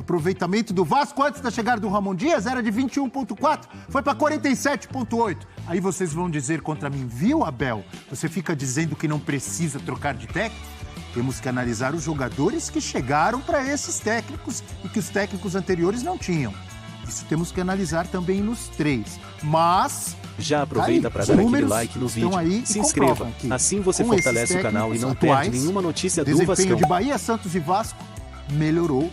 Aproveitamento do Vasco antes da chegada do Ramon Dias era de 21,4, foi para 47,8. Aí vocês vão dizer contra mim, viu, Abel? Você fica dizendo que não precisa trocar de técnico? Temos que analisar os jogadores que chegaram para esses técnicos e que os técnicos anteriores não tinham. Isso temos que analisar também nos 3. Mas... Já aproveita para dar aquele like no vídeo, se inscreva, assim você fortalece o canal e não perde nenhuma notícia do Vascão. O desempenho de Bahia, Santos e Vasco melhorou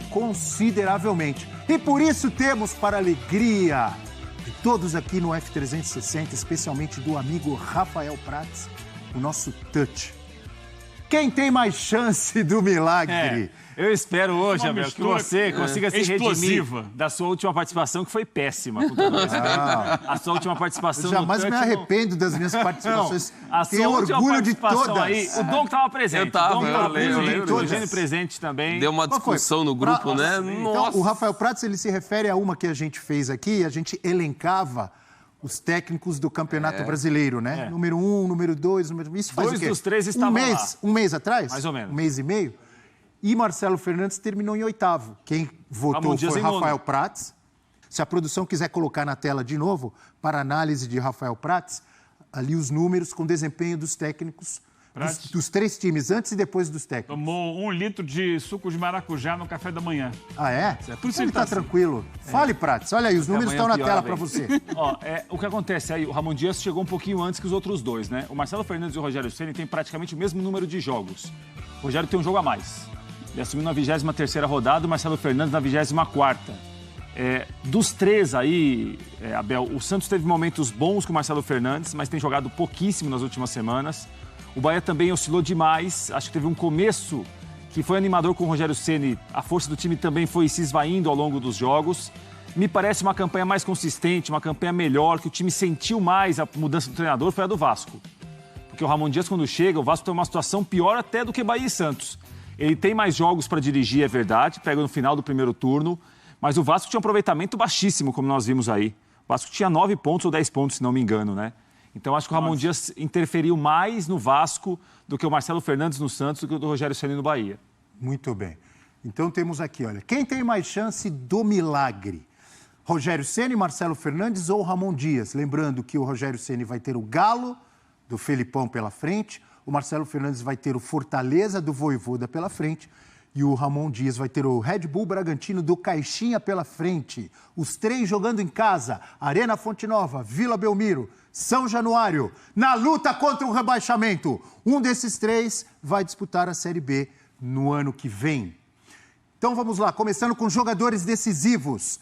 consideravelmente. E por isso temos, para alegria de todos aqui no F360, especialmente do amigo Rafael Prats, o nosso touch. Quem tem mais chance do milagre? Eu espero hoje, Abel, que você consiga se redimir da sua última participação, que foi péssima. A sua última participação eu jamais me arrependo das minhas participações. A sua última orgulho de todas. Aí, o Dom estava presente. Eu estava, eu lembro. O Eugênio presente também. Deu uma discussão no grupo, né? Então, o Rafael Prats, ele se refere a uma que a gente fez aqui, a gente elencava os técnicos do Campeonato Brasileiro, né? Número 1, número 2, número... Isso faz 2 o quê? dos 3 estavam lá. Um mês atrás? Mais ou menos. Um mês e meio. E Marcelo Fernandes terminou em 8º. Quem votou foi Rafael Prats. Se a produção quiser colocar na tela de novo, para análise de Rafael Prats, ali os números com desempenho dos técnicos dos 3 times, antes e depois dos técnicos. Tomou 1 litro de suco de maracujá no café da manhã. Ah, é? Por isso ele tá tranquilo. Fale, Prats. Olha aí, os números estão na tela para você. O que acontece aí, o Ramon Dias chegou um pouquinho antes que os outros dois, né? O Marcelo Fernandes e o Rogério Ceni têm praticamente o mesmo número de jogos. O Rogério tem um jogo a mais. Ele assumiu na 23ª rodada, o Marcelo Fernandes na 24ª. Dos 3 aí, Abel, o Santos teve momentos bons com o Marcelo Fernandes, mas tem jogado pouquíssimo nas últimas semanas. O Bahia também oscilou demais. Acho que teve um começo que foi animador com o Rogério Ceni. A força do time também foi se esvaindo ao longo dos jogos. Me parece uma campanha mais consistente, uma campanha melhor, que o time sentiu mais a mudança do treinador, foi a do Vasco. Porque o Ramon Dias, quando chega, o Vasco tem uma situação pior até do que Bahia e Santos. Ele tem mais jogos para dirigir, é verdade, pega no final do primeiro turno, mas o Vasco tinha um aproveitamento baixíssimo, como nós vimos aí. O Vasco tinha 9 pontos ou 10 pontos, se não me engano, né? Então, acho que o Ramon Dias interferiu mais no Vasco do que o Marcelo Fernandes no Santos, do que o do Rogério Ceni no Bahia. Muito bem. Então, temos aqui, olha, quem tem mais chance do milagre? Rogério Ceni, Marcelo Fernandes ou Ramon Dias? Lembrando que o Rogério Ceni vai ter o Galo do Felipão pela frente, o Marcelo Fernandes vai ter o Fortaleza do Vojvoda pela frente e o Ramon Dias vai ter o Red Bull Bragantino do Caixinha pela frente. Os 3 jogando em casa, Arena Fonte Nova, Vila Belmiro, São Januário, na luta contra o rebaixamento. Um desses 3 vai disputar a Série B no ano que vem. Então vamos lá, começando com jogadores decisivos.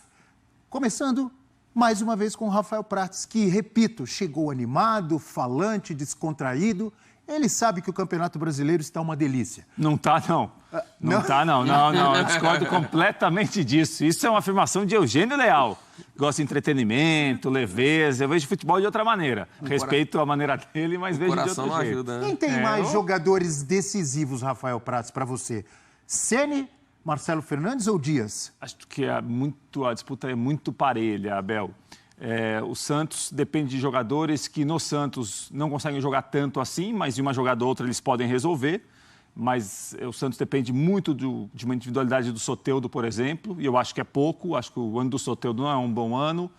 Começando mais uma vez com o Rafael Prats, que, repito, chegou animado, falante, descontraído. Ele sabe que o Campeonato Brasileiro está uma delícia. Não tá, não. Não tá, não. Não. Eu discordo completamente disso. Isso é uma afirmação de Eugênio Leal. Gosta de entretenimento, leveza. Eu vejo futebol de outra maneira. Respeito a maneira dele, mas vejo de outro jeito. Ajuda, né? Quem tem mais jogadores decisivos, Rafael Prats, para você? Ceni, Marcelo Fernandes ou Dias? Acho que a disputa é muito parelha, Abel. O Santos depende de jogadores que no Santos não conseguem jogar tanto assim, mas de uma jogada ou outra eles podem resolver. Mas o Santos depende muito de uma individualidade do Soteldo, por exemplo, e eu acho que é pouco. Acho que o ano do Soteldo não é um bom ano.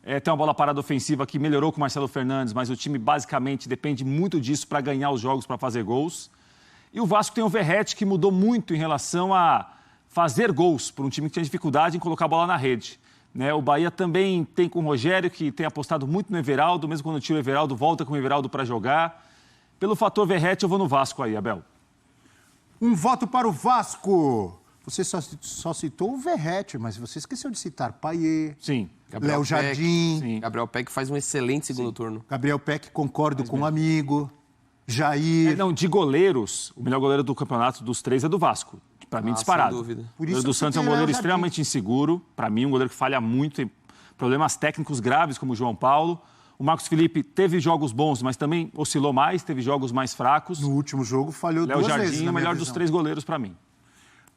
Tem uma bola parada ofensiva que melhorou com o Marcelo Fernandes, mas o time basicamente depende muito disso para ganhar os jogos, para fazer gols. E o Vasco tem o Verratti, que mudou muito em relação a fazer gols para um time que tinha dificuldade em colocar a bola na rede. O Bahia também tem com o Rogério, que tem apostado muito no Everaldo, mesmo quando tira o Everaldo, volta com o Everaldo para jogar. Pelo fator Verratti, eu vou no Vasco aí, Abel. Um voto para o Vasco. Você só citou o Verratti, mas você esqueceu de citar Payet, Sim. Léo Jardim. Sim. Gabriel Peck faz um excelente segundo turno. Gabriel Peck, concordo com um amigo. Jair. De goleiros, o melhor goleiro do campeonato dos 3 é do Vasco. Para mim, disparado. Sem dúvida. Por isso o do Santos é um goleiro extremamente inseguro. Para mim, um goleiro que falha muito, tem problemas técnicos graves, como o João Paulo. O Marcos Felipe teve jogos bons, mas também oscilou mais, teve jogos mais fracos. No último jogo, falhou Léo 2 vezes. Léo Jardim é o melhor dos 3 goleiros para mim.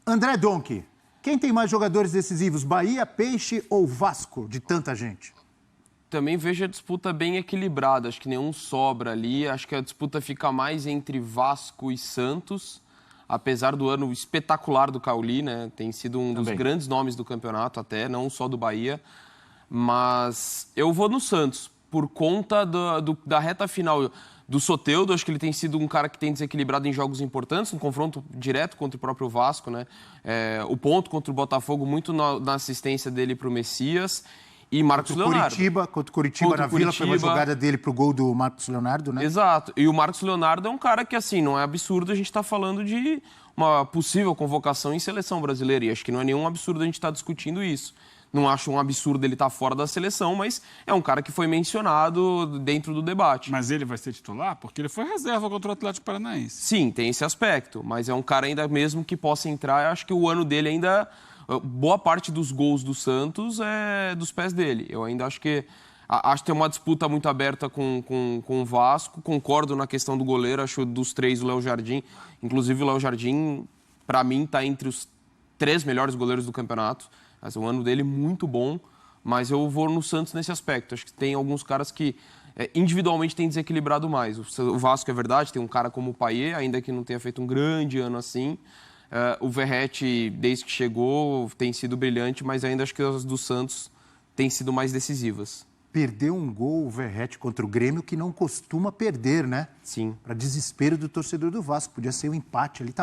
André Donk, quem tem mais jogadores decisivos, Bahia, Peixe ou Vasco, de tanta gente? Também vejo a disputa bem equilibrada, acho que nenhum sobra ali. Acho que a disputa fica mais entre Vasco e Santos. apesar do ano espetacular do Cauli, né? Tem sido um dos Também. grandes nomes do campeonato até, não só do Bahia. Mas eu vou no Santos, por conta da reta final do Soteldo. Acho que ele tem sido um cara que tem desequilibrado em jogos importantes, um confronto direto contra o próprio Vasco, né? O ponto contra o Botafogo, muito na assistência dele para o Messias. E Marcos Leonardo. Contra o Curitiba na Vila, foi uma jogada dele pro gol do Marcos Leonardo, né? Exato. E o Marcos Leonardo é um cara que, assim, não é absurdo a gente estar falando de uma possível convocação em seleção brasileira. E acho que não é nenhum absurdo a gente estar discutindo isso. Não acho um absurdo ele estar fora da seleção, mas é um cara que foi mencionado dentro do debate. Mas ele vai ser titular? Porque ele foi reserva contra o Atlético Paranaense. Sim, tem esse aspecto. Mas é um cara ainda mesmo que possa entrar. Eu acho que o ano dele ainda... Boa parte dos gols do Santos é dos pés dele. Eu ainda acho que tem uma disputa muito aberta com o Vasco. Concordo na questão do goleiro. Acho dos 3 o Léo Jardim. Inclusive o Léo Jardim, para mim, está entre os 3 melhores goleiros do campeonato. Mas o ano dele muito bom. Mas eu vou no Santos nesse aspecto. Acho que tem alguns caras que individualmente têm desequilibrado mais. O Vasco é verdade, tem um cara como o Payet, ainda que não tenha feito um grande ano assim. O Verratti, desde que chegou, tem sido brilhante, mas ainda acho que as do Santos têm sido mais decisivas. Perdeu um gol o Verratti contra o Grêmio, que não costuma perder, né? Sim. Para desespero do torcedor do Vasco. Podia ser um empate ali,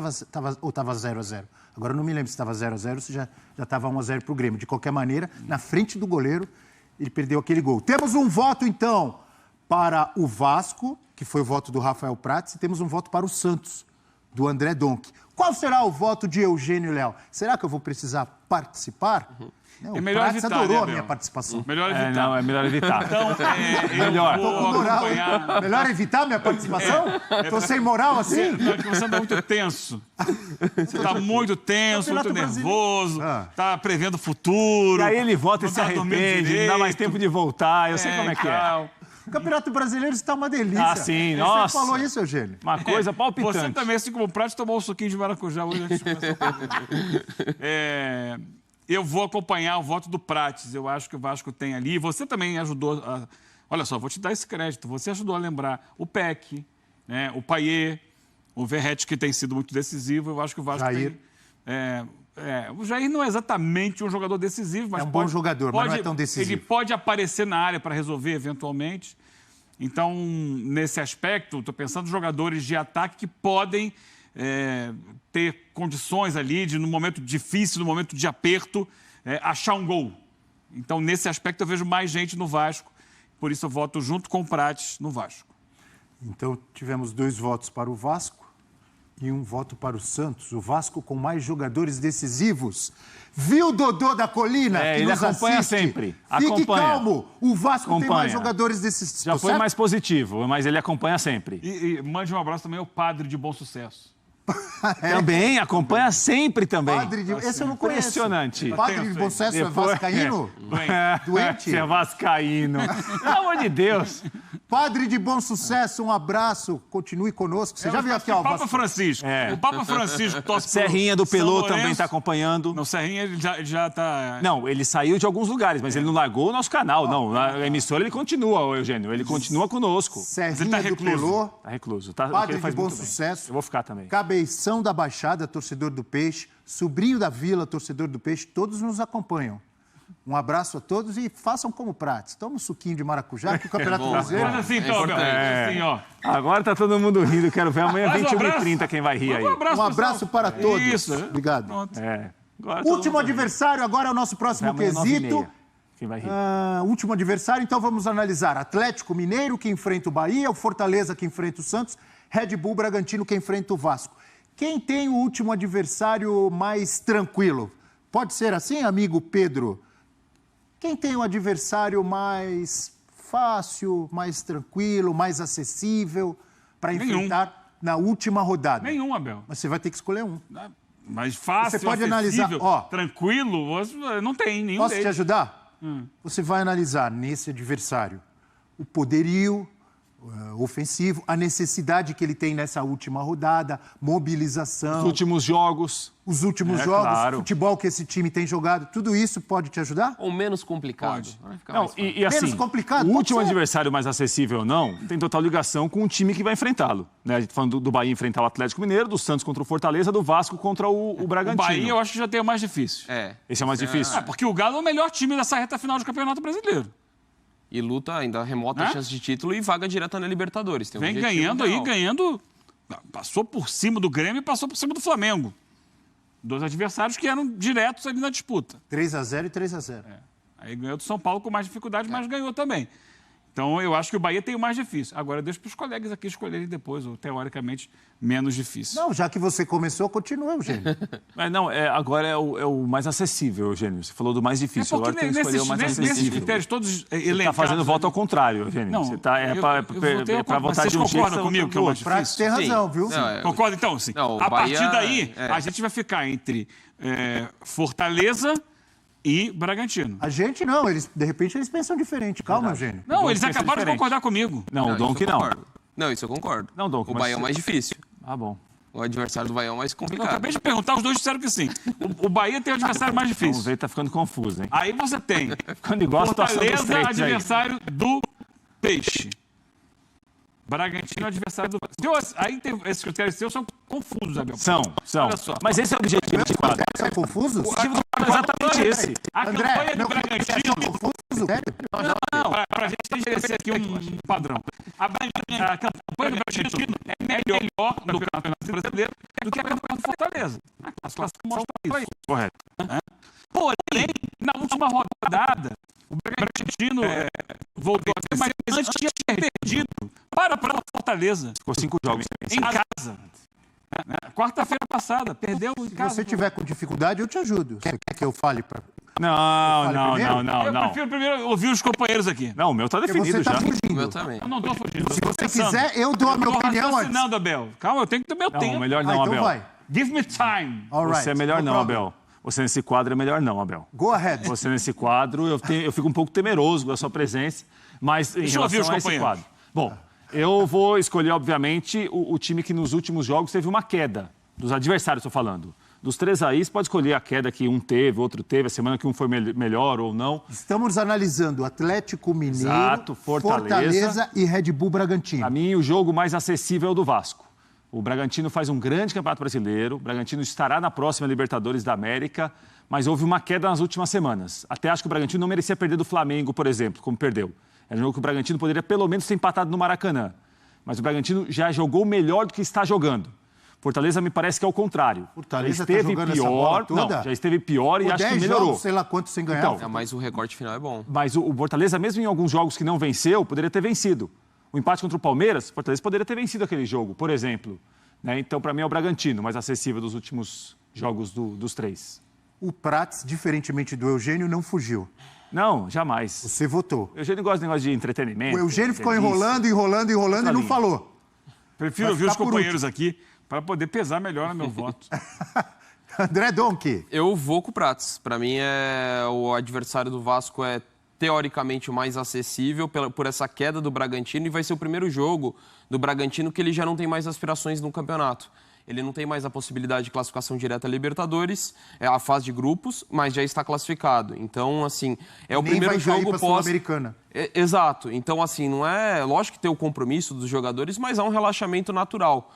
ou estava 0-0. Agora eu não me lembro se estava 0-0 ou se já estava 1-0 para o Grêmio. De qualquer maneira, na frente do goleiro, ele perdeu aquele gol. Temos um voto, então, para o Vasco, que foi o voto do Rafael Prats, e temos um voto para o Santos, do André Donk. Qual será o voto de Eugênio Léo? Será que eu vou precisar participar? Não, É melhor Prats evitar, adorou né, a minha Bel? participação. Melhor evitar. Não, é melhor evitar. Então, Melhor. eu vou acompanhar... Melhor evitar minha participação? Tô sem moral assim? Não, é que você anda muito tenso. Você está muito tenso, muito Campeonato nervoso, está prevendo o futuro. E aí ele volta e não se tá dormindo arrepende, não dá mais direito. tempo de voltar, eu sei como é que é. Tal. O Campeonato Brasileiro está uma delícia. Ah, sim, Você nossa. falou isso, Eugênio? Uma coisa palpitante. Você também, assim como o Prato, tomou um suquinho de maracujá hoje antes de começar o programa. Eu vou acompanhar o voto do Prates. Eu acho que o Vasco tem ali. Você também ajudou a... Olha só, vou te dar esse crédito. Você ajudou a lembrar o Peck, né, o Payet, o Verratti, que tem sido muito decisivo. Eu acho que o Vasco Jair. tem... o Jair não é exatamente um jogador decisivo, mas É um bom jogador, mas não é tão decisivo. Ele pode aparecer na área para resolver eventualmente. Então, nesse aspecto, estou pensando em jogadores de ataque que podem ter condições ali de, no momento difícil, no momento de aperto, achar um gol. Então, nesse aspecto, eu vejo mais gente no Vasco. Por isso, eu voto junto com o Prates no Vasco. Então, tivemos 2 votos para o Vasco e 1 voto para o Santos. O Vasco com mais jogadores decisivos. Viu, Dodô da Colina? Que ele nos acompanha assiste? sempre. Fique Acompanha. calmo. O Vasco tem Acompanha. mais jogadores decisivos. Já foi mais positivo, mas ele acompanha sempre. E mande um abraço também ao Padre de Bom Sucesso. Também, acompanha sempre também. Padre de... Esse eu não conheço. Impressionante. Padre de Bom Sucesso é vascaíno? Doente? Você é vascaíno. Pelo amor de Deus. Padre de Bom Sucesso, um abraço. Continue conosco. Você já viu aqui, ó. O Papa Francisco. O Papa Francisco torce pro Serrinha do São Pelô Lourenço. também está acompanhando. Não, Serrinha ele já está... Não, ele saiu de alguns lugares, mas ele não largou o nosso canal, não. Na emissora ele continua, Eugênio. Ele continua conosco. Serrinha tá do recluso. Pelô. Tá recluso. Tá, Padre ele faz de Bom muito bem. Sucesso. Eu vou ficar também. Cabeção da Baixada, torcedor do Peixe. Sobrinho da Vila, torcedor do Peixe. Todos nos acompanham. Um abraço a todos e façam como Prates. Toma um suquinho de maracujá, que o Campeonato Brasileiro... Faz assim, então, Abel. Assim, ó. Agora tá todo mundo rindo. Quero ver amanhã, Mais um 21h30, quem vai rir aí. Um abraço, Um abraço para todos. Isso. Obrigado. É. Agora todo Último mundo adversário, agora é o nosso próximo vai amanhã, quesito. 9h30. Quem vai rir? Último adversário, então vamos analisar. Atlético Mineiro, que enfrenta o Bahia, o Fortaleza, que enfrenta o Santos, Red Bull Bragantino, que enfrenta o Vasco. Quem tem o último adversário mais tranquilo? Pode ser assim, amigo Pedro? Quem tem o adversário mais fácil, mais tranquilo, mais acessível para enfrentar na última rodada? Nenhum, Abel. Mas você vai ter que escolher um. Mas fácil, Você pode acessível, analisar, ó. tranquilo, não tem nenhum Posso te deles. ajudar? Você vai analisar nesse adversário o poderio, ofensivo, a necessidade que ele tem nessa última rodada, mobilização. Os últimos jogos. Os últimos jogos, claro. Futebol que esse time tem jogado, tudo isso pode te ajudar? Ou menos complicado. Não, e assim, menos complicado, o último adversário mais acessível ou não, tem total ligação com o time que vai enfrentá-lo. Né? A gente tá falando do Bahia enfrentar o Atlético Mineiro, do Santos contra o Fortaleza, do Vasco contra o Bragantino. O Bahia eu acho que já tem o mais difícil. Esse é o mais difícil. Porque o Galo é o melhor time dessa reta final do Campeonato Brasileiro. E luta ainda remota chance de título e vaga direta na Libertadores. Tem um Vem ganhando. Passou por cima do Grêmio e passou por cima do Flamengo. 2 adversários que eram diretos ali na disputa. 3-0 e 3-0. Aí ganhou do São Paulo com mais dificuldade, mas ganhou também. Então, eu acho que o Bahia tem o mais difícil. Agora, deixa para os colegas aqui escolherem depois, ou teoricamente, menos difícil. Não, já que você começou, continua, Eugênio. Agora é o mais acessível, Eugênio. Você falou do mais difícil, agora tem que escolher o mais acessível. Nesses critérios todos elencados... Você está fazendo voto ao contrário, Eugênio. Não, você tá, para votar de um jeito... Vocês concordam comigo que é o mais difícil? Você tem razão, viu? Concorda, então? Sim. Não, a Bahia, partir daí, a gente vai ficar entre Fortaleza e Bragantino. A gente não, de repente eles pensam diferente. Calma, Eugênio. Não, eles acabaram de concordar comigo. Não, o Donk não. Não, isso eu concordo. Não, Donk, o Bahia é o mais difícil. Ah, bom. O adversário do Bahia é o mais Eu complicado. acabei de perguntar, os dois disseram que sim. O Bahia tem o adversário mais difícil. Vamos ver, tá ficando confuso, hein? Aí você tem Ficando igual a situação dos Fortaleza, três aí. adversário do Peixe. Bragantino, adversário do... Aí tem, esses critérios seus são confusos, Abel. São. Olha só. Mas esse é o objetivo de quadro. São confusos? O objetivo é exatamente esse. A campanha do Bragantino... Confuso, sério? Não, para a gente estabelecer aqui um padrão. A campanha do Bragantino é melhor no Campeonato Brasileiro do que a campanha do Fortaleza. A classificação mostra isso. Correto. Porém, na última rodada, o Bragantino voltou a ter, mas antes tinha perdido para a Fortaleza. Ficou 5 jogos. Em casa. Quarta-feira passada, perdeu em Se casa. você tiver com dificuldade, eu te ajudo. Você quer que eu fale para... Não. Eu prefiro primeiro ouvir os companheiros aqui. Não, o meu tá definido Você está já. O meu fugindo. também. Eu não estou fugindo. Se você quiser, eu dou a minha opinião antes. Não, Abel. Calma, eu tenho que ter meu tempo. Não, melhor não, então Abel. vai. Give me time. All right. Você é melhor No não, problem. Abel. Você nesse quadro é melhor não, Abel. Go ahead. Você nesse quadro, eu fico um pouco temeroso da sua presença, mas em Deixa eu ouvir relação os a esse companheiros. quadro. Bom, eu vou escolher, obviamente, o time que nos últimos jogos teve uma queda. Dos adversários, estou falando. Dos 3 aí, você pode escolher a queda que um teve, outro teve, a semana que um foi melhor ou não. Estamos analisando Atlético Mineiro, Exato, Fortaleza e Red Bull Bragantino. Para mim, o jogo mais acessível é o do Vasco. O Bragantino faz um grande campeonato brasileiro, o Bragantino estará na próxima Libertadores da América, mas houve uma queda nas últimas semanas. Até acho que o Bragantino não merecia perder do Flamengo, por exemplo, como perdeu. É um jogo que o Bragantino poderia pelo menos ter empatado no Maracanã. Mas o Bragantino já jogou melhor do que está jogando. Fortaleza me parece que é o contrário. Fortaleza já esteve tá pior, já esteve pior e acho que melhorou. Jogos, sei lá quanto sem ganhar. Então, Mas o recorte final é bom. Mas o Fortaleza, mesmo em alguns jogos que não venceu, poderia ter vencido. O empate contra o Palmeiras, o Fortaleza poderia ter vencido aquele jogo, por exemplo. Né? Então, para mim, é o Bragantino, mais acessível dos últimos jogos dos 3. O Prats, diferentemente do Eugênio, não fugiu. Não, jamais. Você votou. O Eugênio gosta de negócio de entretenimento. O Eugênio ficou delícia. enrolando e não falou. Prefiro Vai ouvir os ficar por companheiros aqui para poder pesar melhor no meu voto. André Donk. Eu vou com o Prats. Para mim, o adversário do Vasco é teoricamente o mais acessível por essa queda do Bragantino e vai ser o primeiro jogo do Bragantino que ele já não tem mais aspirações no campeonato. Ele não tem mais a possibilidade de classificação direta à Libertadores, é a fase de grupos, mas já está classificado. Então, assim, é o primeiro jogo pós... Sul-Americana. Exato. Então, assim, não é... Lógico que tem o compromisso dos jogadores, mas há um relaxamento natural.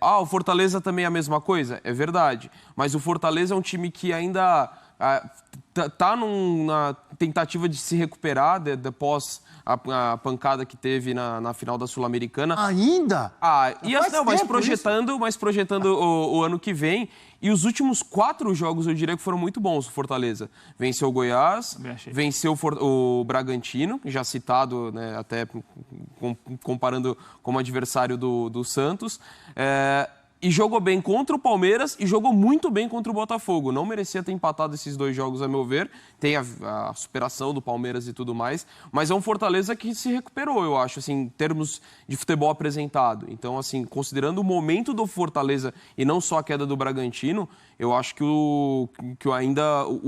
O Fortaleza também é a mesma coisa? É verdade. Mas o Fortaleza é um time que ainda está numa tentativa de se recuperar após a pancada que teve na final da Sul-Americana. Ainda? Mas projetando o ano que vem. E os últimos 4 jogos, eu diria que foram muito bons o Fortaleza. Venceu o Goiás, venceu o Bragantino, já citado, né, até comparando como adversário do Santos. E jogou bem contra o Palmeiras e jogou muito bem contra o Botafogo. Não merecia ter empatado esses 2 jogos, a meu ver. Tem a superação do Palmeiras e tudo mais. Mas é um Fortaleza que se recuperou, eu acho, assim, em termos de futebol apresentado. Então, assim, considerando o momento do Fortaleza e não só a queda do Bragantino, eu acho que o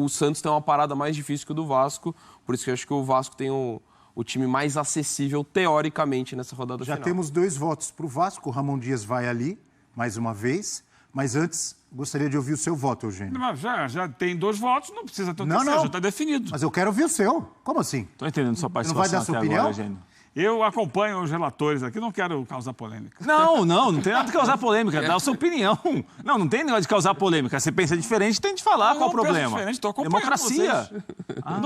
Santos tem uma parada mais difícil que o do Vasco. Por isso que eu acho que o Vasco tem o o time mais acessível, teoricamente, nessa rodada Já final. temos 2 votos para o Vasco. O Ramon Dias vai ali, mais uma vez. Mas antes, gostaria de ouvir o seu voto, Eugênio. Mas já tem 2 votos, não precisa ter o Não, terceiro, não. já está definido. Mas eu quero ouvir o seu. Como assim? Estou entendendo sua Não participação vai dar sua até opinião? agora, Eugênio. Eu acompanho os relatores aqui, não quero causar polêmica. Não tem nada de causar polêmica, dá a sua opinião. Não tem negócio de causar polêmica. Você pensa diferente, tem de falar qual o problema. Estou acompanhando Democracia.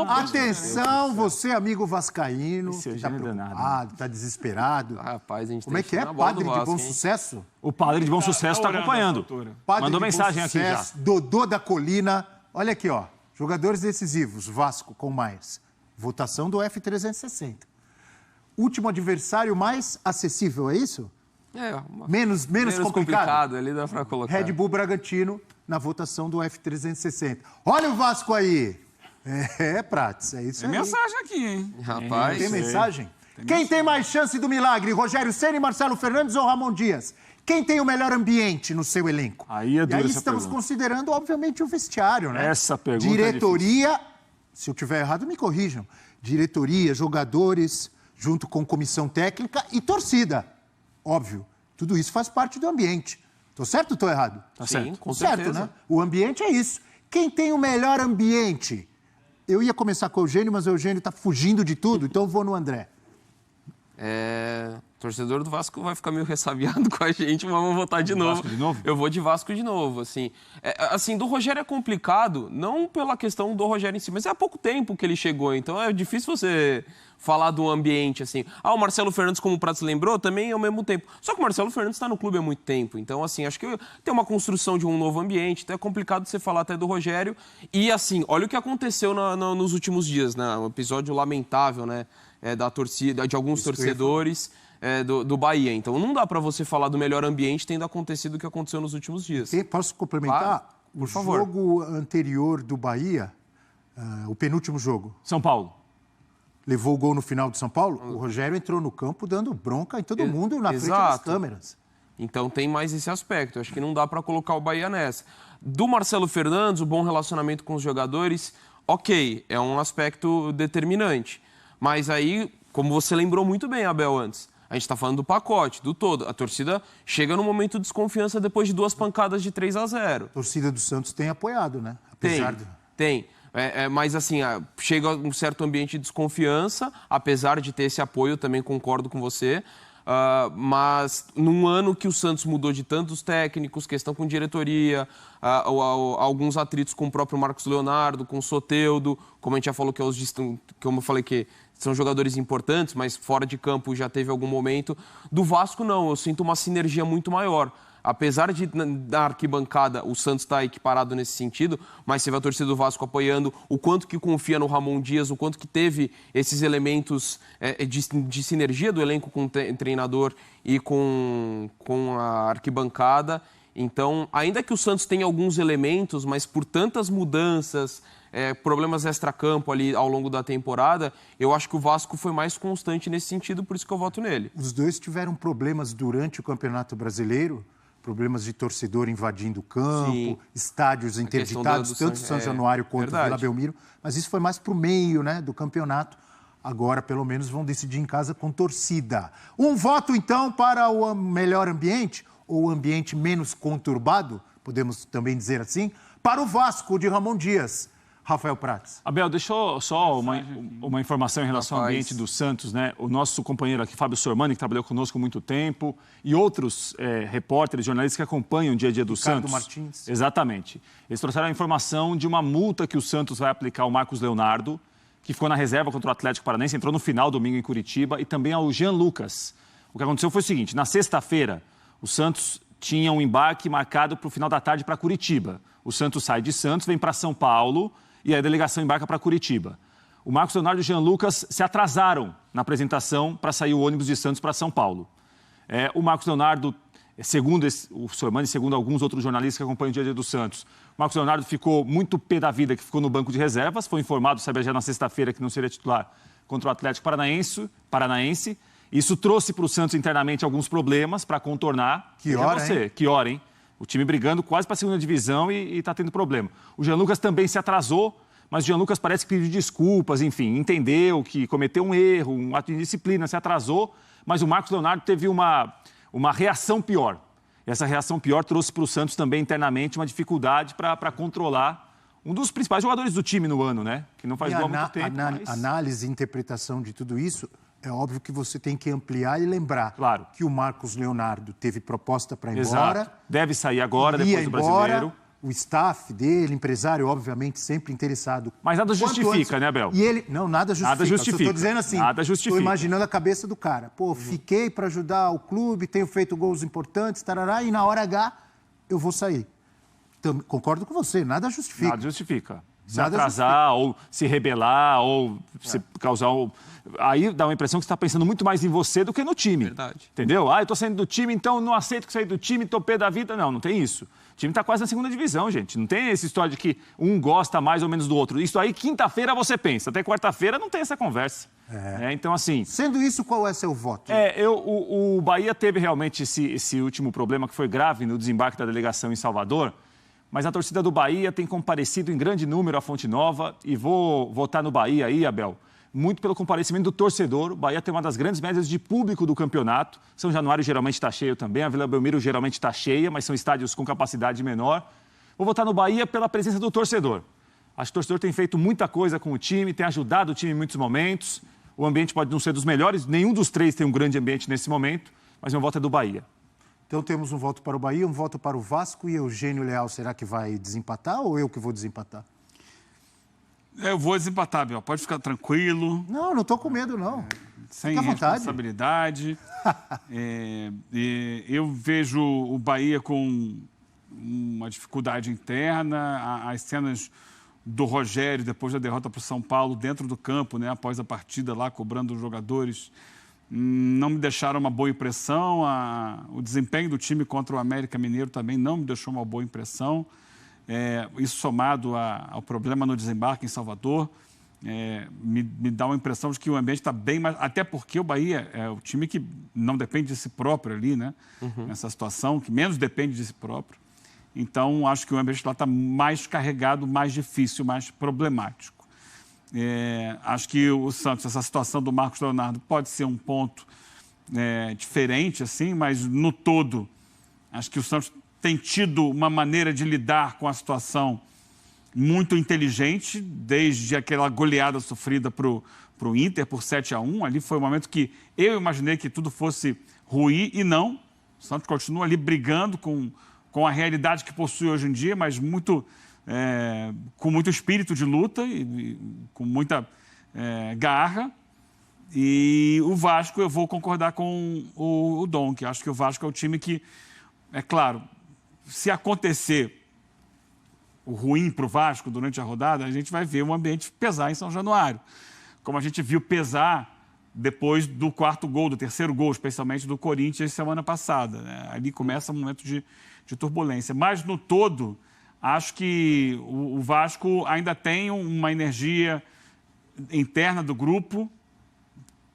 Atenção, você, amigo vascaíno, Esse que está Eugênio é preocupado, está desesperado. Rapaz, a gente Como é tem que é? na bola Padre do de Vasco, bom hein? sucesso? O padre de bom sucesso está orando acompanhando. nessa altura. Padre Mandou de bom mensagem aqui já. sucesso, Dodô da Colina. Olha aqui, ó. Jogadores decisivos, Vasco com mais. Votação do F360. Último adversário mais acessível, é isso? Menos complicado. Ali dá pra colocar. Red Bull Bragantino na votação do F360. Olha o Vasco aí. Prates, é isso Tem aí. mensagem aqui, hein? Rapaz, Tem mensagem? Quem tem mais chance do milagre? Rogério Ceni, Marcelo Fernandes ou Ramon Dias? Quem tem o melhor ambiente no seu elenco? Aí é dura E aí essa estamos pergunta. considerando, obviamente, o vestiário, né? Essa pergunta é Diretoria, se eu tiver errado, me corrijam. Diretoria, jogadores, junto com comissão técnica e torcida. Óbvio, tudo isso faz parte do ambiente. Tô certo ou tô errado? Tá sim, certo. com Certo, certeza. né? O ambiente é isso. Quem tem o melhor ambiente? Eu ia começar com o Eugênio, mas o Eugênio está fugindo de tudo, então eu vou no André. Torcedor do Vasco vai ficar meio ressabiado com a gente, mas vamos votar de novo. Vasco de novo? Eu vou de Vasco de novo, assim. Assim, do Rogério é complicado, não pela questão do Rogério em si, mas é há pouco tempo que ele chegou, então é difícil você falar do ambiente, assim. O Marcelo Fernandes, como o Prats lembrou, também ao mesmo tempo. Só que o Marcelo Fernandes está no clube há muito tempo, então, assim, acho que tem uma construção de um novo ambiente, então é complicado você falar até do Rogério. E, assim, olha o que aconteceu nos últimos dias, né? Um episódio lamentável, né? Da torcida, de alguns torcedores do Bahia. Então não dá para você falar do melhor ambiente tendo acontecido o que aconteceu nos últimos dias. Posso complementar? Claro, por favor. Jogo anterior do Bahia, o penúltimo jogo, São Paulo. levou o gol no final do São Paulo, o Rogério entrou no campo dando bronca em todo mundo na frente das câmeras. Então tem mais esse aspecto. Acho que não dá para colocar o Bahia nessa. Do Marcelo Fernandes, o bom relacionamento com os jogadores, ok, é um aspecto determinante. Mas aí, como você lembrou muito bem, Abel, antes, a gente está falando do pacote, do todo. A torcida chega num momento de desconfiança depois de 2 pancadas de 3-0. A torcida do Santos tem apoiado, né? Tem. Mas assim, chega um certo ambiente de desconfiança, apesar de ter esse apoio, também concordo com você. Mas num ano que o Santos mudou de tantos técnicos, questão com diretoria, alguns atritos com o próprio Marcos Leonardo, com o Soteldo, como a gente já falou como eu falei que são jogadores importantes, mas fora de campo já teve algum momento. Do Vasco não, eu sinto uma sinergia muito maior. Apesar de na arquibancada o Santos está equiparado nesse sentido, mas você vê a torcida do Vasco apoiando, o quanto que confia no Ramon Dias, o quanto que teve esses elementos de sinergia do elenco com o treinador e com a arquibancada. Então, ainda que o Santos tenha alguns elementos, mas por tantas mudanças, problemas extracampo ali ao longo da temporada, eu acho que o Vasco foi mais constante nesse sentido, por isso que eu voto nele. Os dois tiveram problemas durante o Campeonato Brasileiro, problemas de torcedor invadindo o campo, Sim. Estádios interditados, tanto São Januário quanto Vila Belmiro, mas isso foi mais para o meio, né, do campeonato. Agora, pelo menos, vão decidir em casa com torcida. Um voto, então, para o melhor ambiente, ou ambiente menos conturbado, podemos também dizer assim, para o Vasco de Ramon Dias. Rafael Prats. Abel, deixa eu só uma informação em relação ao ambiente do Santos, né? O nosso companheiro aqui, Fábio Sormani, que trabalhou conosco há muito tempo, e outros repórteres, jornalistas que acompanham o dia a dia do Ricardo Santos. Martins. Exatamente. Eles trouxeram a informação de uma multa que o Santos vai aplicar ao Marcos Leonardo, que ficou na reserva contra o Atlético Paranaense, entrou no final domingo em Curitiba, e também ao Jean Lucas. O que aconteceu foi o seguinte, na sexta-feira, o Santos tinha um embarque marcado para o final da tarde para Curitiba. O Santos sai de Santos, vem para São Paulo, e a delegação embarca para Curitiba. O Marcos Leonardo e o Jean Lucas se atrasaram na apresentação para sair o ônibus de Santos para São Paulo. O Marcos Leonardo, segundo o Sormani, segundo alguns outros jornalistas que acompanham o dia a dia do Santos, o Marcos Leonardo ficou muito pé da vida, que ficou no banco de reservas, foi informado, sabe, já na sexta-feira que não seria titular contra o Atlético Paranaense. Isso trouxe para o Santos internamente alguns problemas para contornar. Que hora, hein? Que hora, hein? O time brigando quase para a segunda divisão e está tendo problema. O Jean Lucas também se atrasou mas o Jean Lucas parece que pediu desculpas, enfim, entendeu que cometeu um erro, um ato de indisciplina, se atrasou, mas o Marcos Leonardo teve uma reação pior. E essa reação pior trouxe para o Santos também internamente uma dificuldade para controlar um dos principais jogadores do time no ano, né? Que não faz gol há muito tempo. Análise e interpretação de tudo isso, é óbvio que você tem que ampliar e lembrar que o Marcos Leonardo teve proposta para ir embora. Deve sair agora, depois do Brasileiro. O staff dele, empresário, obviamente, sempre interessado. Mas nada justifica, né, Abel? E ele... Não, nada justifica. Nada justifica. Estou dizendo assim, nada justifica. Estou imaginando a cabeça do cara. Pô, fiquei para ajudar o clube, tenho feito gols importantes, tarará, e na hora H eu vou sair. Então, concordo com você, nada justifica. Nada justifica. Se atrasar, ou se rebelar, ou se causar... Aí dá uma impressão que você está pensando muito mais em você do que no time. Verdade. Entendeu? Eu estou saindo do time, então não aceito que sair do time, estou pé da vida. Não tem isso. O time está quase na segunda divisão, gente. Não tem essa história de que um gosta mais ou menos do outro. Isso aí, quinta-feira você pensa. Até quarta-feira não tem essa conversa. Então, assim... Sendo isso, qual é seu voto? O Bahia teve realmente esse último problema que foi grave no desembarque da delegação em Salvador. Mas a torcida do Bahia tem comparecido em grande número à Fonte Nova e vou votar no Bahia aí, Abel, muito pelo comparecimento do torcedor. O Bahia tem uma das grandes médias de público do campeonato. São Januário geralmente está cheio também, a Vila Belmiro geralmente está cheia, mas são estádios com capacidade menor. Vou votar no Bahia pela presença do torcedor. Acho que o torcedor tem feito muita coisa com o time, tem ajudado o time em muitos momentos. O ambiente pode não ser dos melhores, nenhum dos três tem um grande ambiente nesse momento, mas meu voto é do Bahia. Então temos um voto para o Bahia, um voto para o Vasco e Eugênio Leal, será que vai desempatar ou eu que vou desempatar? Eu vou desempatar, Bel. Pode ficar tranquilo. Não estou com medo, não. Sem responsabilidade. Eu vejo o Bahia com uma dificuldade interna. As cenas do Rogério, depois da derrota para o São Paulo, dentro do campo, né, após a partida lá, cobrando os jogadores, não me deixaram uma boa impressão. O desempenho do time contra o América Mineiro também não me deixou uma boa impressão. Isso somado ao problema no desembarque em Salvador, me dá uma impressão de que o ambiente está bem mais... Até porque o Bahia é o time que não depende de si próprio ali, né? Nessa situação, que menos depende de si próprio. Então, acho que o ambiente lá está mais carregado, mais difícil, mais problemático. Acho que o Santos, essa situação do Marcos Leonardo pode ser um ponto diferente, assim, mas no todo, acho que o Santos tem tido uma maneira de lidar com a situação muito inteligente, desde aquela goleada sofrida para o Inter por 7-1. Ali foi um momento que eu imaginei que tudo fosse ruir e não. O Santos continua ali brigando com a realidade que possui hoje em dia, mas com muito espírito de luta e com muita garra. E o Vasco, eu vou concordar com o Dom, que acho que o Vasco é o time que, é claro, se acontecer o ruim para o Vasco durante a rodada, a gente vai ver o ambiente pesar em São Januário. Como a gente viu pesar depois do quarto gol, do terceiro gol, especialmente do Corinthians semana passada, né? Ali começa um momento de turbulência. Mas, no todo, acho que o Vasco ainda tem uma energia interna do grupo,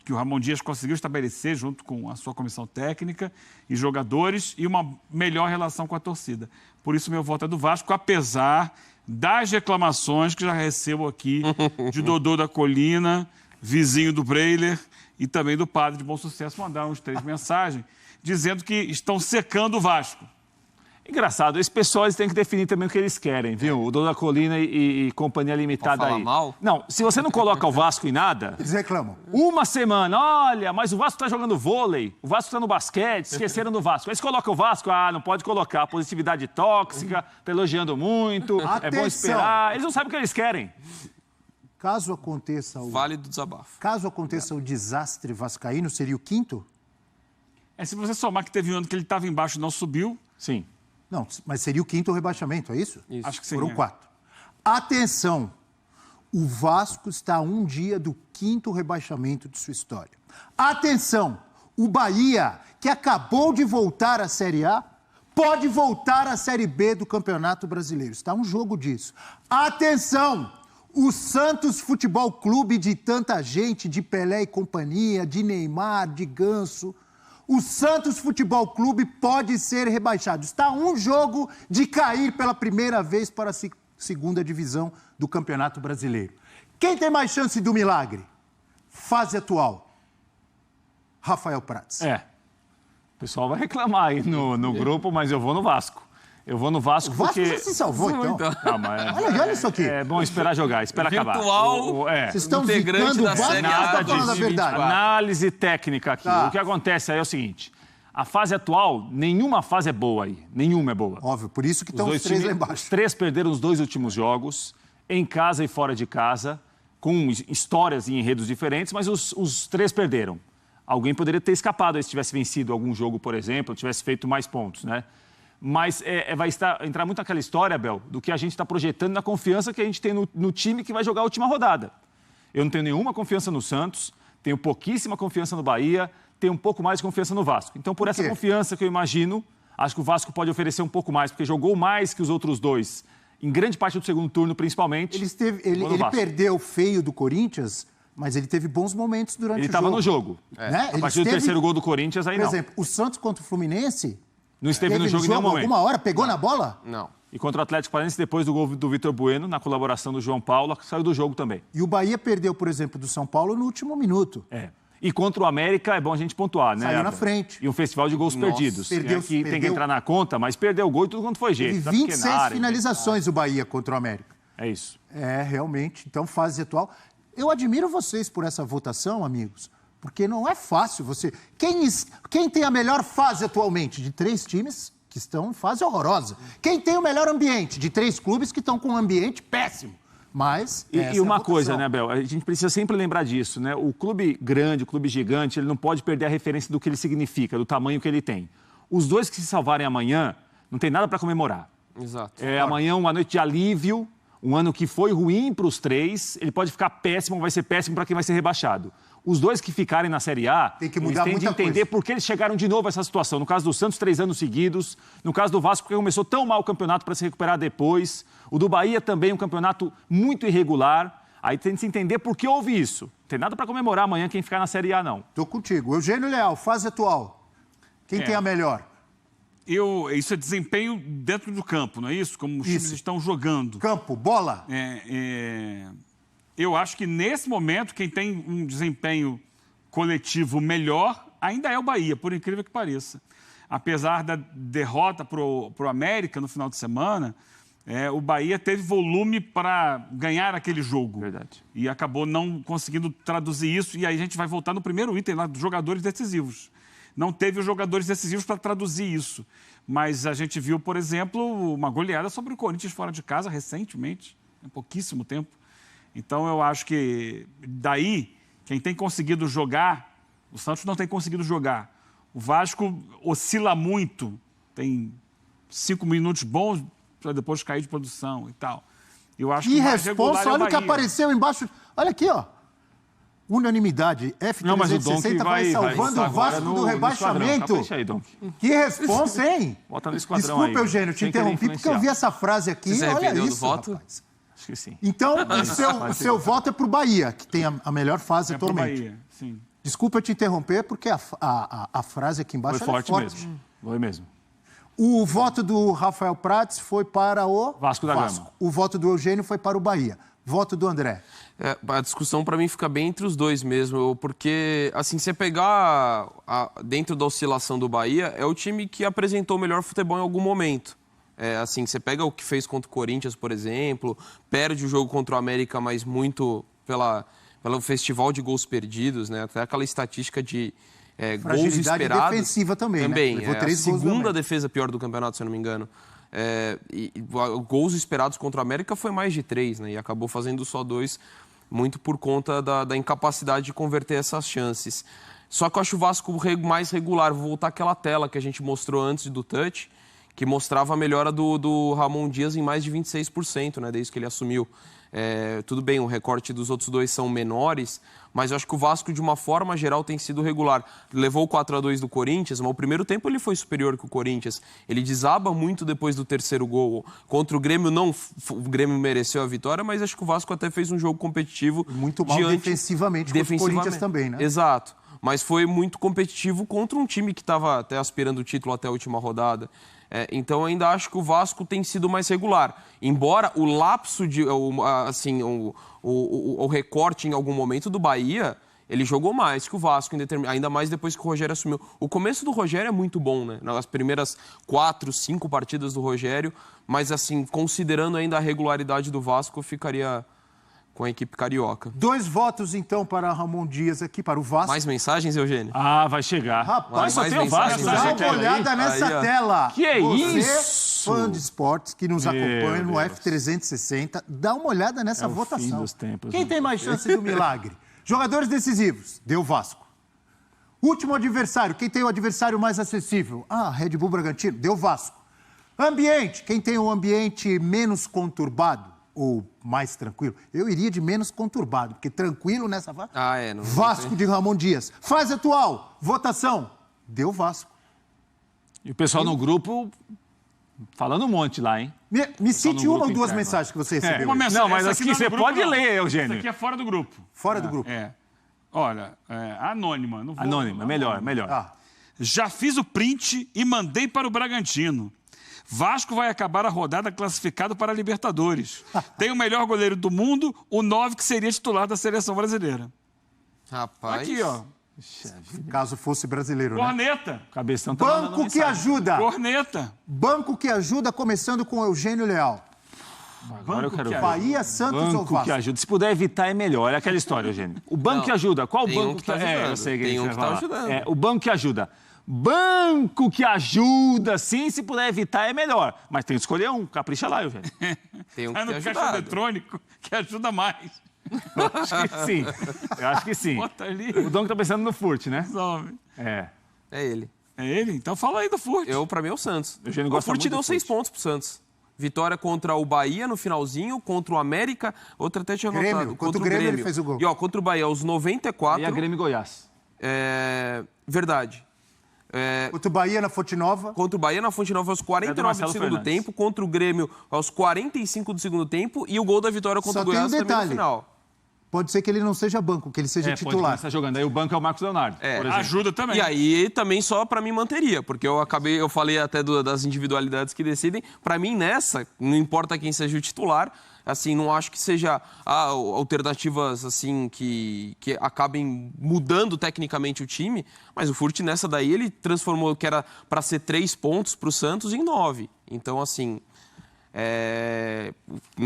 que o Ramon Dias conseguiu estabelecer junto com a sua comissão técnica e jogadores, e uma melhor relação com a torcida. Por isso, meu voto é do Vasco, apesar das reclamações que já recebo aqui de Dodô da Colina, vizinho do Breiler, e também do Padre de Bom Sucesso, mandaram uns 3 mensagens, dizendo que estão secando o Vasco. Engraçado, esse pessoal eles têm que definir também o que eles querem, viu? O Dono da Colina e Companhia Limitada aí. Mal? Não, se você não coloca o Vasco em nada... Eles reclamam. Uma semana, olha, mas o Vasco está jogando vôlei, o Vasco está no basquete, esqueceram do Vasco. Aí você coloca o Vasco, não pode colocar, positividade tóxica, tá elogiando muito, é bom esperar. Eles não sabem o que eles querem. Caso aconteça o... Vale do desabafo. Caso aconteça o desastre vascaíno, seria o 5º? Se você somar que teve um ano que ele estava embaixo e não subiu... Sim. Não, mas seria o 5º rebaixamento, é isso? Isso. Acho que sim. Foram 4. Atenção! O Vasco está a um dia do 5º rebaixamento de sua história. Atenção! O Bahia, que acabou de voltar à Série A, pode voltar à Série B do Campeonato Brasileiro. Está um jogo disso. Atenção! O Santos Futebol Clube de tanta gente, de Pelé e companhia, de Neymar, de Ganso... O Santos Futebol Clube pode ser rebaixado. Está a um jogo de cair pela primeira vez para a segunda divisão do Campeonato Brasileiro. Quem tem mais chance do milagre? Fase atual. Rafael Prats. O pessoal vai reclamar aí no grupo, mas eu vou no Vasco. Eu vou no Vasco porque... O Vasco já se salvou, então. Não, mas olha isso aqui. É bom esperar jogar, espera acabar. Vocês estão zicando o Vasco, nada falando a verdade. Análise técnica aqui. O que acontece aí é o seguinte, a fase atual, nenhuma fase é boa aí. Nenhuma é boa. Óbvio, por isso que estão os três lá embaixo. Os três perderam os 2 últimos jogos, em casa e fora de casa, com histórias e enredos diferentes, mas os 3 perderam. Alguém poderia ter escapado aí se tivesse vencido algum jogo, por exemplo, tivesse feito mais pontos, né? Mas vai entrar muito naquela história, Abel, do que a gente está projetando na confiança que a gente tem no time que vai jogar a última rodada. Eu não tenho nenhuma confiança no Santos, tenho pouquíssima confiança no Bahia, tenho um pouco mais de confiança no Vasco. Então, por essa confiança que eu imagino, acho que o Vasco pode oferecer um pouco mais, porque jogou mais que os outros 2, em grande parte do segundo turno, principalmente. Ele perdeu feio do Corinthians, mas ele teve bons momentos durante o jogo. Ele estava no jogo. Né? A partir do terceiro gol do Corinthians, aí não. Por exemplo, o Santos contra o Fluminense... Não esteve no jogo em nenhum momento. Alguma hora pegou na bola? Não. E contra o Atlético Paranaense, depois do gol do Vitor Bueno, na colaboração do João Paulo, saiu do jogo também. E o Bahia perdeu, por exemplo, do São Paulo no último minuto. E contra o América, é bom a gente pontuar, né? Saiu na frente. E um festival de gols perdidos. Perdeu, tem que entrar na conta, mas perdeu o gol e tudo quanto foi jeito. Teve 26 finalizações o Bahia contra o América. É isso. Realmente. Então, fase atual. Eu admiro vocês por essa votação, amigos, porque não é fácil você... Quem tem a melhor fase atualmente? De 3 times que estão em fase horrorosa. Quem tem o melhor ambiente? De 3 clubes que estão com um ambiente péssimo. Mas e uma coisa, né, Abel? A gente precisa sempre lembrar disso, né? O clube grande, o clube gigante, ele não pode perder a referência do que ele significa, do tamanho que ele tem. Os 2 que se salvarem amanhã, não tem nada para comemorar. Exato. Amanhã uma noite de alívio, um ano que foi ruim para os 3, ele pode ficar péssimo, vai ser péssimo para quem vai ser rebaixado. Os 2 que ficarem na Série A, tem que mudar eles têm de entender por que eles chegaram de novo a essa situação. No caso do Santos, 3 anos seguidos. No caso do Vasco, porque começou tão mal o campeonato para se recuperar depois. O do Bahia também, um campeonato muito irregular. Aí tem de se entender por que houve isso. Não tem nada para comemorar amanhã quem ficar na Série A, não. Tô contigo. Eugênio Leal, fase atual. Quem tem a melhor? Isso é desempenho dentro do campo, não é isso? Como os times estão jogando. Campo, bola. Eu acho que nesse momento quem tem um desempenho coletivo melhor ainda é o Bahia, por incrível que pareça. Apesar da derrota para o América no final de semana, o Bahia teve volume para ganhar aquele jogo. Verdade. E acabou não conseguindo traduzir isso. E aí a gente vai voltar no primeiro item lá dos jogadores decisivos. Não teve os jogadores decisivos para traduzir isso. Mas a gente viu, por exemplo, uma goleada sobre o Corinthians fora de casa recentemente, há pouquíssimo tempo. Então, eu acho que daí, quem tem conseguido jogar, o Santos não tem conseguido jogar. O Vasco oscila muito, tem 5 minutos bons para depois cair de produção e tal. Eu acho que mais regular é o olha o que Bahia. apareceu embaixo. Olha aqui, ó. Unanimidade. F360 vai salvando o Vasco do rebaixamento. Que responsa, hein? Bota no esquadrão. Desculpa, Eugênio, te interrompi, porque eu vi essa frase aqui. Você olha arrependeu isso, do voto? rapaz. Acho que sim. Então, o seu voto é pro Bahia, que tem a melhor fase atualmente. Pro Bahia, sim. Desculpa te interromper, porque a frase aqui embaixo foi forte é forte mesmo. Foi mesmo. O voto do Rafael Prats foi para o Vasco da Gama. O voto do Eugênio foi para o Bahia. Voto do André. A discussão, para mim, fica bem entre os 2 mesmo, porque, assim, você pegar dentro da oscilação do Bahia, é o time que apresentou o melhor futebol em algum momento. Assim, você pega o que fez contra o Corinthians, por exemplo, perde o jogo contra o América, mas muito pelo festival de gols perdidos, né? Até aquela estatística de gols esperados. Defensiva também, né? Levou 3 a gols segunda defesa pior do campeonato, se eu não me engano. Gols esperados contra o América foi mais de 3, né? E acabou fazendo só 2, muito por conta da incapacidade de converter essas chances. Só que eu acho o Vasco mais regular. Vou voltar àquela tela que a gente mostrou antes do touch, que mostrava a melhora do Ramon Dias em mais de 26%, né? Desde que ele assumiu. Tudo bem, o recorte dos outros 2 são menores, mas eu acho que o Vasco, de uma forma geral, tem sido regular. Levou o 4-2 do Corinthians, mas o primeiro tempo ele foi superior que o Corinthians. Ele desaba muito depois do terceiro gol. Contra o Grêmio, o Grêmio mereceu a vitória, mas acho que o Vasco até fez um jogo competitivo. Muito mal defensivamente, contra o Corinthians também, né? Exato. Mas foi muito competitivo contra um time que estava até aspirando o título até a última rodada. Então, eu ainda acho que o Vasco tem sido mais regular. Embora o lapso, o recorte em algum momento do Bahia, ele jogou mais que o Vasco, ainda mais depois que o Rogério assumiu. O começo do Rogério é muito bom, né? Nas primeiras 4, 5 partidas do Rogério, mas assim, considerando ainda a regularidade do Vasco, eu ficaria com a equipe carioca. 2 votos, então, para Ramon Dias aqui, para o Vasco. Mais mensagens, Eugênio? Ah, vai chegar. Rapaz, só tem o Vasco. Dá uma olhada nessa tela. Que é Você, isso? fã de esportes, que nos acompanha no F360, dá uma olhada nessa votação. Fim dos tempos, Quem tem mais chance do milagre? Jogadores decisivos, deu Vasco. Último adversário, quem tem o adversário mais acessível? Red Bull Bragantino, deu Vasco. Ambiente, quem tem um ambiente menos conturbado ou mais tranquilo? Eu iria de menos conturbado, porque tranquilo nessa Vasco de Ramon Dias. Fase atual, votação, deu Vasco. E o pessoal no grupo falando um monte lá, hein? Me cite uma ou duas mensagens que você recebeu. Não, mas aqui você pode ler, Eugênio. Isso aqui é fora do grupo. Fora do grupo. Olha, anônima. Não vou, anônima, melhor. Já fiz o print e mandei para o Bragantino. Vasco vai acabar a rodada classificado para a Libertadores. Tem o melhor goleiro do mundo, o 9 que seria titular da seleção brasileira. Rapaz. Aqui, ó. Caso fosse brasileiro, Corneta. Né? Cabeção tá Banco que ajuda. Corneta. Banco que ajuda, começando com Eugênio Leal. Agora eu quero ver. Bahia, Santos ou Vasco? Banco que ajuda. Se puder evitar, é melhor. É aquela história, Eugênio. O banco que ajuda. Qual banco que tá ajudando? eu sei que tem um que tá ajudando. O banco que ajuda. Banco que ajuda, sim, se puder evitar, é melhor. Mas tem que escolher um. Capricha lá, Eugênio. Tem um que no caixa eletrônico, que ajuda mais. Eu acho que sim. Bota ali. O Dom que tá pensando no Furt, né? Resolve. É ele. É ele? Então fala aí do Furt. Pra mim é o Santos. O Furt deu 6 pontos pro Santos. Vitória contra o Bahia no finalzinho, contra o América, outra até tinha anotado. Contra o Grêmio ele fez o gol. E contra o Bahia, aos 94. E a Grêmio e Goiás. Verdade. Contra o Bahia na Fonte Nova. Contra o Bahia na Fonte Nova aos 49 do segundo tempo, contra o Grêmio aos 45 do segundo tempo e o gol da vitória contra o Goiás também no final. Pode ser que ele não seja banco, que ele seja titular. Pode começar jogando. Aí o banco é o Marcos Leonardo, por exemplo. Ajuda também. E aí também só pra mim manteria, porque eu falei até das individualidades que decidem. Pra mim nessa, não importa quem seja o titular, assim, não acho que seja alternativas assim que acabem mudando tecnicamente o time, mas o Furt nessa daí ele transformou que era pra ser 3 pontos pro Santos em 9. Então assim,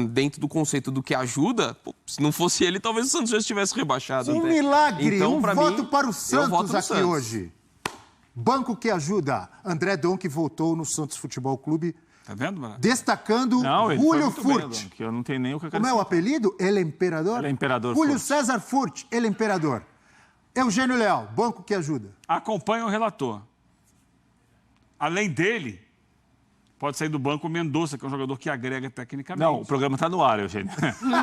dentro do conceito do que ajuda, se não fosse ele, talvez o Santos já estivesse rebaixado. Um milagre, então, voto para o Santos aqui hoje. Banco que ajuda. André Dom, que voltou no Santos Futebol Clube. Tá vendo, mano? Destacando Julio Furt. Que eu não tenho nem o que eu quero Como é o apelido? Ele Imperador? Ele Imperador. Julio César Furt, Ele Imperador. Eugênio Leal, banco que ajuda. Acompanha o relator. Além dele, pode sair do banco o Mendonça, que é um jogador que agrega tecnicamente. Não, o programa está no ar, Eugênio.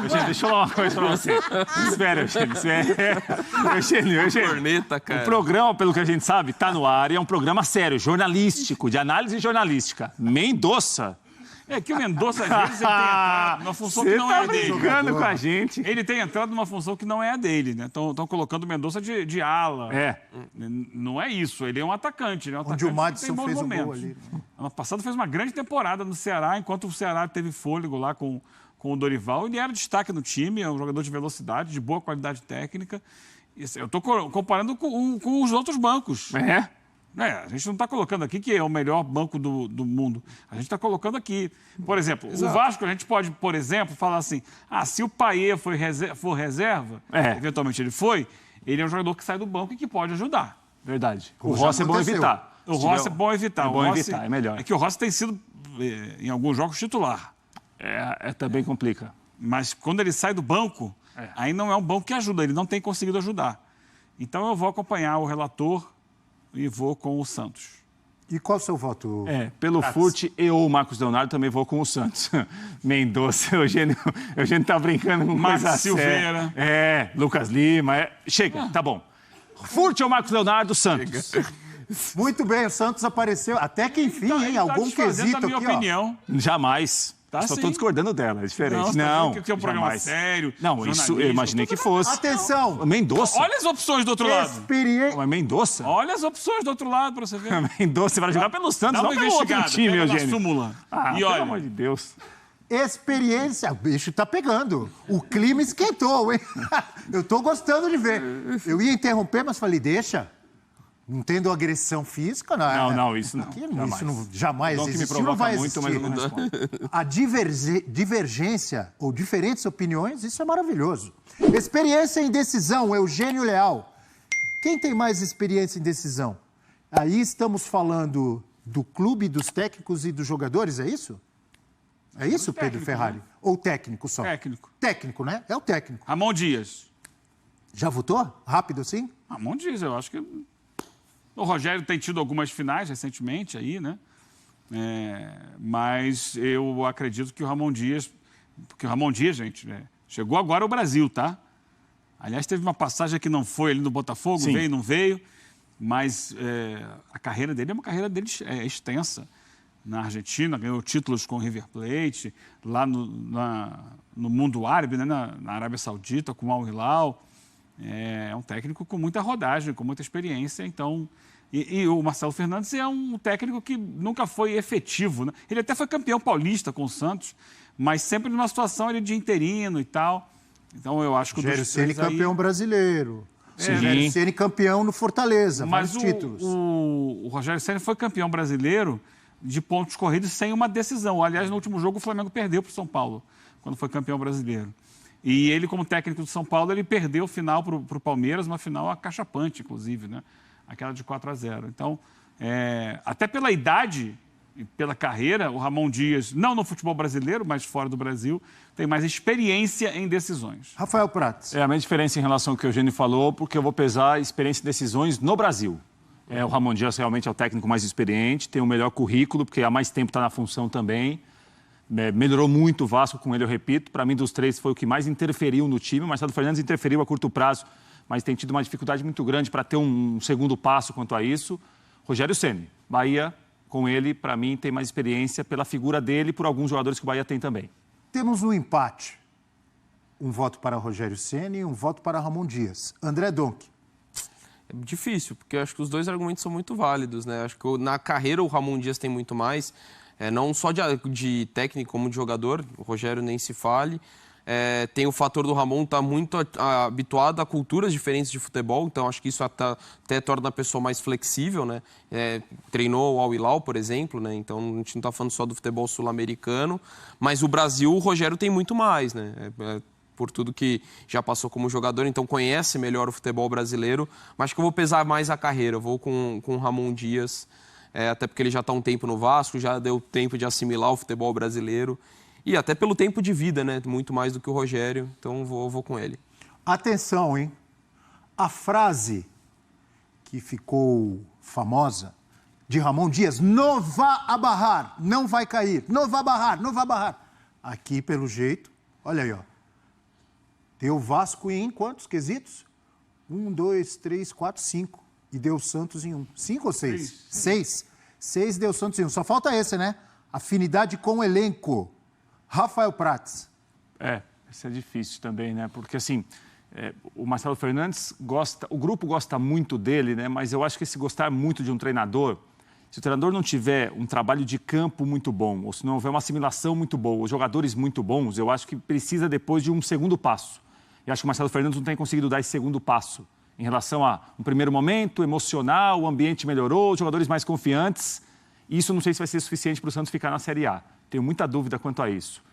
Eugênio, deixa eu falar uma coisa para você. Espera, Eugênio. Eugênio. Corneta, cara. O programa, pelo que a gente sabe, está no ar e é um programa sério, jornalístico, de análise jornalística. Mendonça. É que o Mendonça, às vezes, ele tem entrado numa função que não é a dele. Você tá brincando com a gente. Ele tem entrado numa função que não é a dele, né? Estão colocando o Mendonça de ala. Não é isso, ele é um atacante. Ele é um Onde atacante o Madison fez momentos. o gol ali. Ano passado fez uma grande temporada no Ceará, enquanto o Ceará teve fôlego lá com o Dorival. Ele era destaque no time, é um jogador de velocidade, de boa qualidade técnica. Eu estou comparando com os outros bancos. A gente não está colocando aqui que é o melhor banco do mundo. A gente está colocando aqui. Por exemplo, o Vasco, a gente pode, por exemplo, falar assim, se o Payet for reserva, eventualmente ele é um jogador que sai do banco e que pode ajudar. Verdade. O Rossi é bom evitar. O Rossi é bom evitar. É bom evitar, é melhor. É que o Rossi tem sido, em alguns jogos, titular. Também complica. Mas quando ele sai do banco, aí não é um banco que ajuda, ele não tem conseguido ajudar. Então eu vou acompanhar o relator e vou com o Santos. E qual é o seu voto? Pelo Furt e ou Marcos Leonardo, também vou com o Santos. Mendonça, Eugênio tá brincando com Marcos Silveira. Lucas Lima. Chega, tá bom. Furt ou Marcos Leonardo, Santos. Muito bem, o Santos apareceu até que enfim, em algum quesito aqui, opinião. Jamais. Tá, Só estou discordando dela, é diferente. Não, que é um programa sério. Não, isso eu imaginei que fosse. Atenção! Mendonça. Olha as opções do outro lado. Mas Mendonça? Olha as opções do outro lado para você ver. Mendonça vai jogar pelo Santos, Dá não uma pelo outro investigada, time, pega na Eugênio. súmula. E olha, pelo amor de Deus. Experiência. O bicho tá pegando. O clima esquentou, hein? Eu tô gostando de ver. Eu ia interromper, mas falei, deixa. Não tendo agressão física, não. Não, isso não. Aqui, Jamais. Isso não, jamais Que me existiu, provoca não vai muito, existir. mas eu não respondo. A divergência ou diferentes opiniões, isso é maravilhoso. Experiência em decisão, Eugênio Leal. Quem tem mais experiência em decisão? Aí estamos falando do clube, dos técnicos e dos jogadores, é isso? É isso, Pedro Ferrari? Né? Ou técnico só? Técnico. Técnico, né? É o técnico. Ramon Dias. Já votou? Rápido assim? Ramon Dias, eu acho que... O Rogério tem tido algumas finais recentemente aí, né? Mas eu acredito que o Ramon Dias... Porque o Ramon Dias, gente, chegou agora ao Brasil, tá? Aliás, teve uma passagem que não foi ali no Botafogo, Sim. veio, não veio. Mas a carreira dele é uma carreira dele extensa. Na Argentina, ganhou títulos com o River Plate, lá no mundo árabe, né? na Arábia Saudita, com o Al Hilal. É um técnico com muita rodagem, com muita experiência, então... E o Marcelo Fernandes é um técnico que nunca foi efetivo, né? Ele até foi campeão paulista com o Santos, mas sempre numa situação de interino e tal. Então eu acho que o Rogério Ceni campeão brasileiro. Rogério Ceni campeão no Fortaleza, mas vários títulos. O Rogério Ceni foi campeão brasileiro de pontos corridos sem uma decisão. Aliás, no último jogo o Flamengo perdeu para o São Paulo, quando foi campeão brasileiro. E ele, como técnico do São Paulo, ele perdeu o final para o Palmeiras, uma final acachapante, inclusive, né? Aquela de 4-0. Então, até pela idade e pela carreira, o Ramon Dias, não no futebol brasileiro, mas fora do Brasil, tem mais experiência em decisões. Rafael Prats. É a minha diferença em relação ao que o Eugênio falou, porque eu vou pesar a experiência em decisões no Brasil. O Ramon Dias realmente é o técnico mais experiente, tem o melhor currículo, porque há mais tempo está na função também. Melhorou muito o Vasco com ele, eu repito. Para mim, dos três, foi o que mais interferiu no time. O Marcelo Fernandes interferiu a curto prazo, mas tem tido uma dificuldade muito grande para ter um segundo passo quanto a isso. Rogério Ceni, Bahia, com ele, para mim, tem mais experiência pela figura dele e por alguns jogadores que o Bahia tem também. Temos um empate. Um voto para Rogério Ceni e um voto para Ramon Dias. André Donk. É difícil, porque eu acho que os dois argumentos são muito válidos, né? Acho que na carreira o Ramon Dias tem muito mais, não só de técnico como de jogador, o Rogério nem se fale. Tem o fator do Ramon estar muito habituado a culturas diferentes de futebol, então acho que isso até torna a pessoa mais flexível, né? Treinou o Al Hilal, por exemplo, né? Então a gente não está falando só do futebol sul-americano, mas o Brasil, o Rogério tem muito mais, né? Por tudo que já passou como jogador, então conhece melhor o futebol brasileiro, mas acho que eu vou pesar mais a carreira, eu vou com o Ramon Dias, até porque ele já está um tempo no Vasco, já deu tempo de assimilar o futebol brasileiro. E até pelo tempo de vida, né? Muito mais do que o Rogério. Então, vou com ele. Atenção, hein? A frase que ficou famosa de Ramon Dias, não vá abarrar, não vai cair, não vá barrar, não vá barrar. Aqui, pelo jeito, olha aí, ó. Deu Vasco em quantos quesitos? 1, 2, 3, 4, 5. E deu Santos em 1. 5 ou 6? 6. 6 deu Santos em 1. Só falta esse, né? Afinidade com o elenco. Rafael Prats. Isso é difícil também, né? Porque, assim, o Marcelo Fernandes gosta... O grupo gosta muito dele, né? Mas eu acho que se gostar muito de um treinador, se o treinador não tiver um trabalho de campo muito bom, ou se não houver uma assimilação muito boa, os jogadores muito bons, eu acho que precisa depois de um segundo passo. Eu acho que o Marcelo Fernandes não tem conseguido dar esse segundo passo em relação a um primeiro momento emocional, o ambiente melhorou, os jogadores mais confiantes. Isso não sei se vai ser suficiente para o Santos ficar na Série A. Tenho muita dúvida quanto a isso.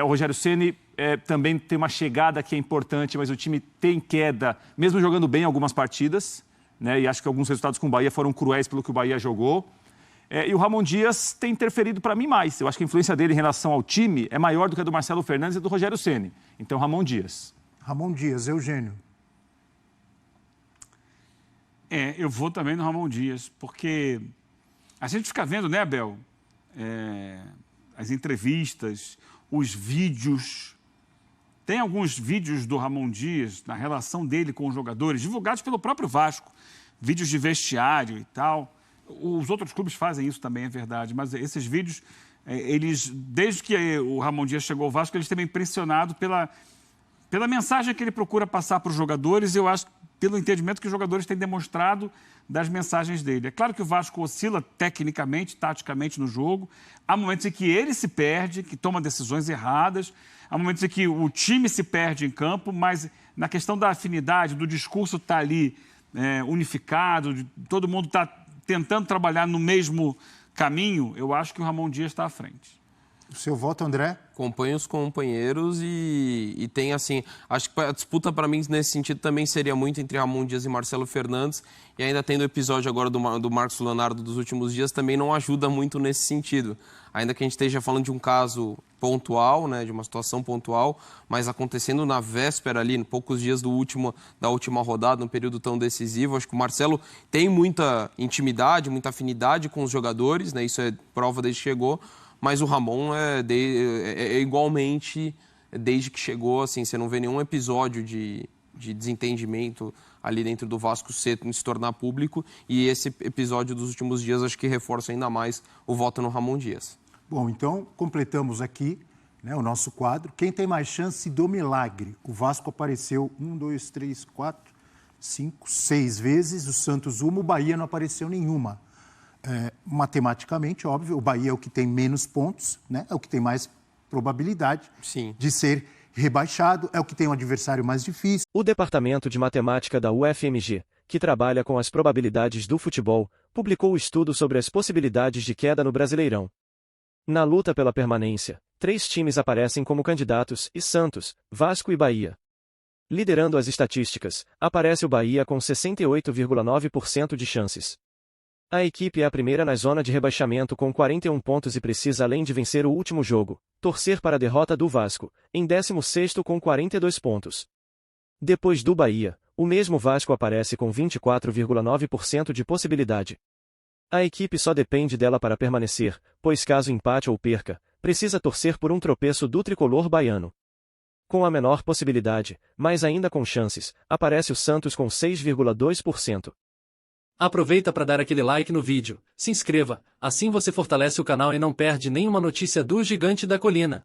O Rogério Ceni também tem uma chegada que é importante, mas o time tem queda, mesmo jogando bem algumas partidas, né? E acho que alguns resultados com o Bahia foram cruéis pelo que o Bahia jogou. E o Ramon Dias tem interferido para mim mais. Eu acho que a influência dele em relação ao time é maior do que a do Marcelo Fernandes e do Rogério Ceni. Então, Ramon Dias. Ramon Dias, Eugênio. Eu vou também no Ramon Dias, porque a gente fica vendo, né, Abel? As entrevistas, os vídeos. Tem alguns vídeos do Ramon Dias, na relação dele com os jogadores, divulgados pelo próprio Vasco. Vídeos de vestiário e tal. Os outros clubes fazem isso também, é verdade. Mas esses vídeos eles, desde que o Ramon Dias chegou ao Vasco, eles têm me impressionado pela mensagem que ele procura passar para os jogadores e eu acho pelo entendimento que os jogadores têm demonstrado das mensagens dele. É claro que o Vasco oscila tecnicamente, taticamente no jogo. Há momentos em que ele se perde, que toma decisões erradas. Há momentos em que o time se perde em campo, mas na questão da afinidade, do discurso estar ali unificado, todo mundo está tentando trabalhar no mesmo caminho, eu acho que o Ramon Dias está à frente. O seu voto, André? Acompanho os companheiros e tem assim... Acho que a disputa para mim nesse sentido também seria muito entre Ramon Dias e Marcelo Fernandes. E ainda tendo o episódio agora do Marcos Leonardo dos últimos dias também não ajuda muito nesse sentido. Ainda que a gente esteja falando de um caso pontual, né, de uma situação pontual, mas acontecendo na véspera ali, em poucos dias da última rodada, num período tão decisivo. Acho que o Marcelo tem muita intimidade, muita afinidade com os jogadores, né, isso é prova desde que chegou. Mas o Ramon é igualmente, desde que chegou, assim, você não vê nenhum episódio de desentendimento ali dentro do Vasco se tornar público. E esse episódio dos últimos dias acho que reforça ainda mais o voto no Ramon Dias. Bom, então completamos aqui, né, o nosso quadro. Quem tem mais chance do milagre? O Vasco apareceu 1, 2, 3, 4, 5, 6 vezes. O Santos uma, o Bahia não apareceu nenhuma. Matematicamente, óbvio, o Bahia é o que tem menos pontos, né? É o que tem mais probabilidade de ser rebaixado, é o que tem um adversário mais difícil. O Departamento de Matemática da UFMG, que trabalha com as probabilidades do futebol, publicou o estudo sobre as possibilidades de queda no Brasileirão. Na luta pela permanência, 3 times aparecem como candidatos, e Santos, Vasco e Bahia. Liderando as estatísticas, aparece o Bahia com 68,9% de chances. A equipe é a primeira na zona de rebaixamento com 41 pontos e precisa, além de vencer o último jogo, torcer para a derrota do Vasco, em 16º com 42 pontos. Depois do Bahia, o mesmo Vasco aparece com 24,9% de possibilidade. A equipe só depende dela para permanecer, pois caso empate ou perca, precisa torcer por um tropeço do tricolor baiano. Com a menor possibilidade, mas ainda com chances, aparece o Santos com 6,2%. Aproveita para dar aquele like no vídeo, se inscreva, assim você fortalece o canal e não perde nenhuma notícia do Gigante da Colina.